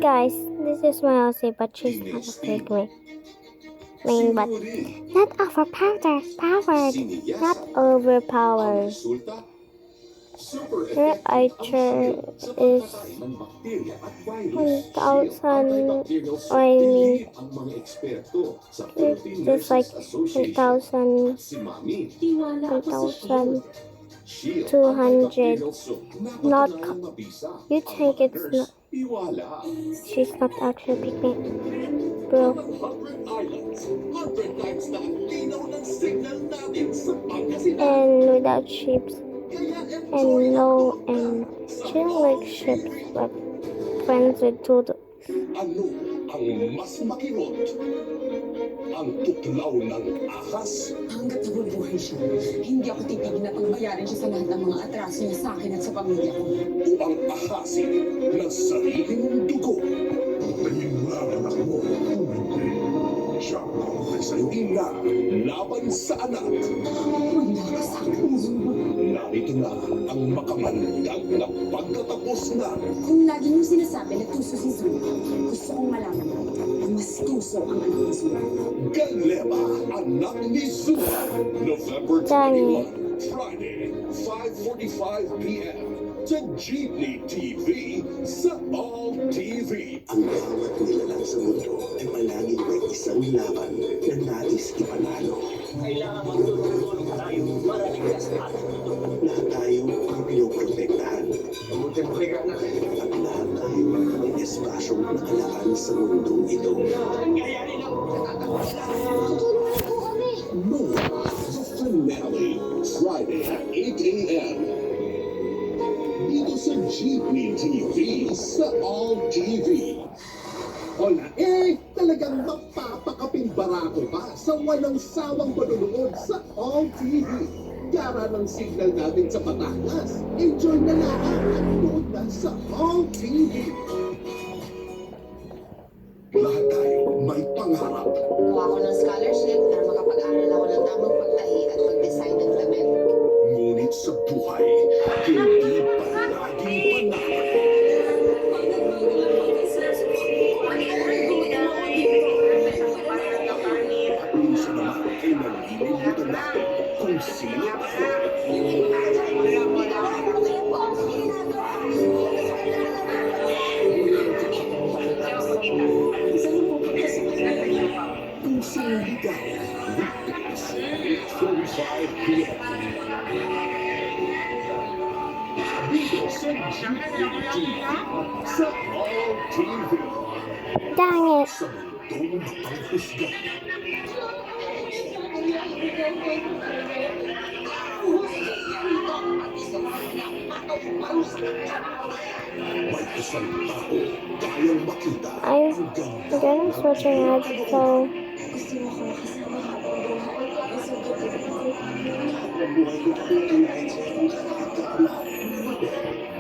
Guys, this is my Aussie, but she's not a fake main, but not overpowered, not overpowered. Her Archer is 1,000, I mean, just like 1,000, 1,200. Not, you think it's not, she's not actually picking, bro. And without ships, and low and chill like ships, but friends with Todo. Ano ang mas makirot? Ang tuklaw ng ahas? Hanggat nabubuhay siya, hindi ako titigil na pagbayaran siya sa lahat ng mga atraso niya sa akin at sa pamilya ko. O ang ahasin na sarili mong dugo? Patayin mo lang anak mo. Siya ang may sa'yo ina, laban sa anak. Wala ka sa akin. Narito na ang makamandag na pagkatapos na. Kung lagi mong sinasabi na tuso si Zul, gusto kong malaman na mas tuso ang anak ni Zul. Galeba, anak ni Zula. November 21, Friday, 5:45 p.m. sa Jeepney TV sa All TV. Ang bawat nilalang sa mundo ay palaging may isang laban na nais ipanalo. Kailangan magtulong-tulong tayo para ligtas tayo. Lahat tayo ay pinoprotektahan. Buti mo kaya natin. At lahat tayo may espasyong nakalaan sa mundong ito. Kayanin ang Noah, the finale, Friday at 8 a.m. Dito sa Jeepney TV sa All TV. Hola, talagang mapapakaping barako pa sa walang sawang panunood sa All TV. Yara ng signal natin sa Batangas. Enjoy na lahat at nood na sa All TV. Lahat tayo may pangarap. Kuha ako ng scholarship para makapag-aral ako ng tamang pagtahi at pag-design ng damit. Ngunit sa buhay, hindi palaging panalo. At minsan naman ay nalilimutan natin kung sino tayo. Kung sino ikaw, weekdays, 8:45 p.m. Dito sa GTV sa All TV. Dang it. Sa mundong mapanghusga. May isang tao kayang makita I'm getting switching ads, so Gusto mo ko kasama habang Ang buhay ko tutulungan sa iyong kakataon.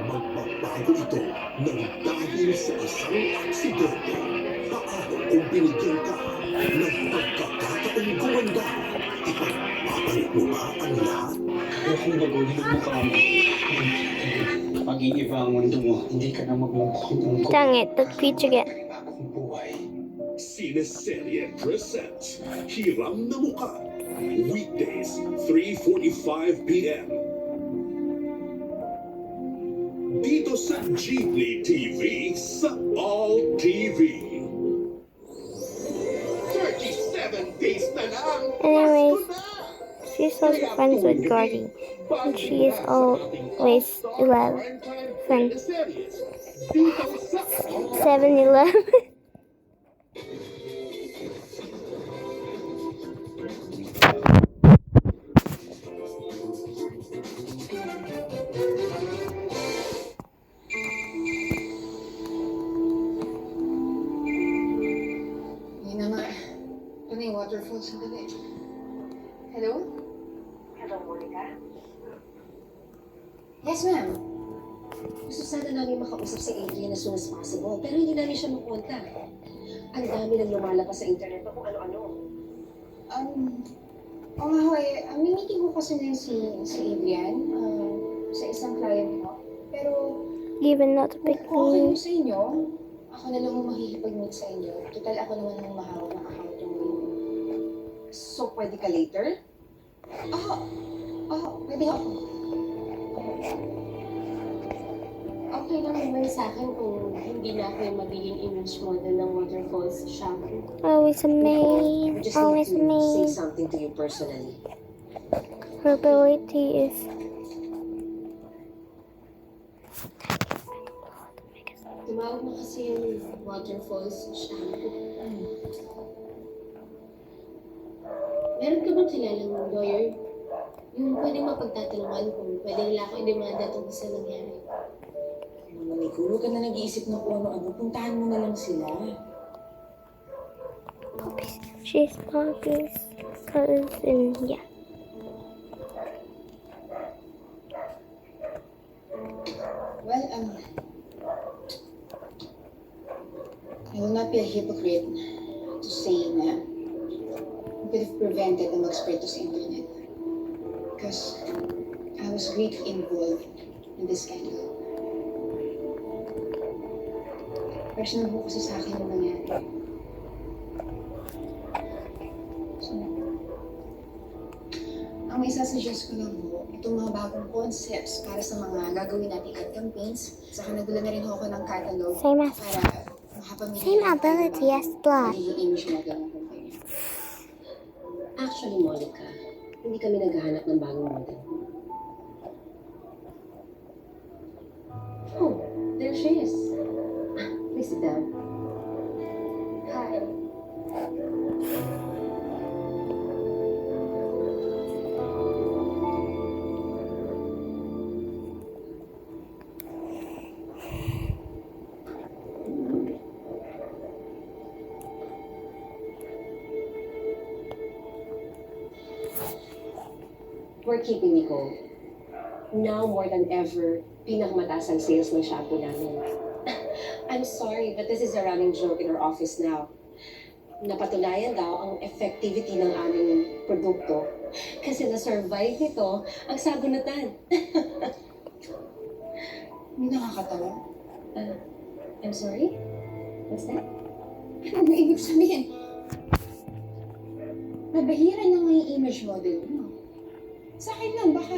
Magbabago ito ng dahil sa isang aksidente. Paano kung binigyan ka ng pagkakataong gumanda? Ipagpapalit mo ba ang lahat? kung baguhin mo ka mo. Pag-iiba ang mundo mo, hindi ka na magmumukhang dang it, the peach again. bagong buhay. Cineserye presents Hiram na Mukha. Weekdays, 3:45 p.m. Dito sa Jeepney TV sa All TV. 37 days na lang. Anyways, she's also friends with Gordy, and she is always 11. 7-Eleven. Yun na nga. Ano yung waterfall sa gabi? Hello? Hello, Monica. Yes, ma'am. Gusto sana namin makausap si Adrian as soon as possible, pero hindi namin siya mapunta. Ang dami nang lumalabas sa internet pa kung ano-ano. Oo nga ho eh. May meeting ko kasi ngayon si Adrian sa isang client ko. Pero Given not to pick kung okay me. mo sa inyo, Ako na lang ang makikipag-meet sa inyo. Total, ako naman ang mahawak ng account niyo. So, pwede ka later? Pwede ako. Okay lang naman sa akin kung hindi na ako yung magiging image model ng Waterfalls shampoo. Always a I maid. just Always a need to say maid. something to you personally. Her ability is. Tumawag na kasi yung Waterfalls shampoo. Meron ka bang kilalang lawyer? Yung pwedeng mapagtatanungan kung pwede nila ako i-demanda itong sa nangyari. Mamalik, huwag ka na nag-iisip ng kung ano-ano. Puntahan mo na lang sila. She's Poppy's cousin. Yeah. Well, I will not be a hypocrite to say na we could have prevented na mag-spread to sa internet. Because I was greatly involved in this scandal. Personal po kasi sa akin yung nangyari. So, ang may sasuggest ko lang po, itong mga bagong concepts para sa mga gagawin nating ad campaigns. Saka nagdala na rin ako ng catalog Same as. para makapamili Same ability as blood. magiging image model ng kumpanya. Actually, Monica, hindi kami naghahanap ng bagong model. Oh, there she is. Please sit down. Hi. We're keeping Nicole. Now more than ever, pinakamataas ang sales ng shampoo namin. I'm sorry, but this is a running joke in our office now. Napatunayan daw ang effectivity ng aming produkto kasi na-survive nito ang sabunatan. Hindi nakakatawa. I'm sorry? What's that? Ano ibig sabihin? Mabahira na nga yung image model mo. Sa akin lang, baka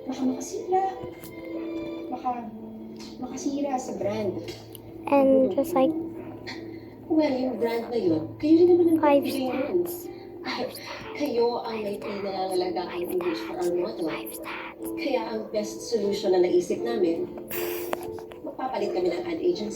makasira. Baka makasira sa brand. And just like Well, yung brand na yun, kayo rin naman ang 5 nagbibigay nun. stars. Kayo ang may pinangangalagaan image for our model. 5 stars. Kaya ang best solution na naisip namin, magpapalit kami ng ad agency.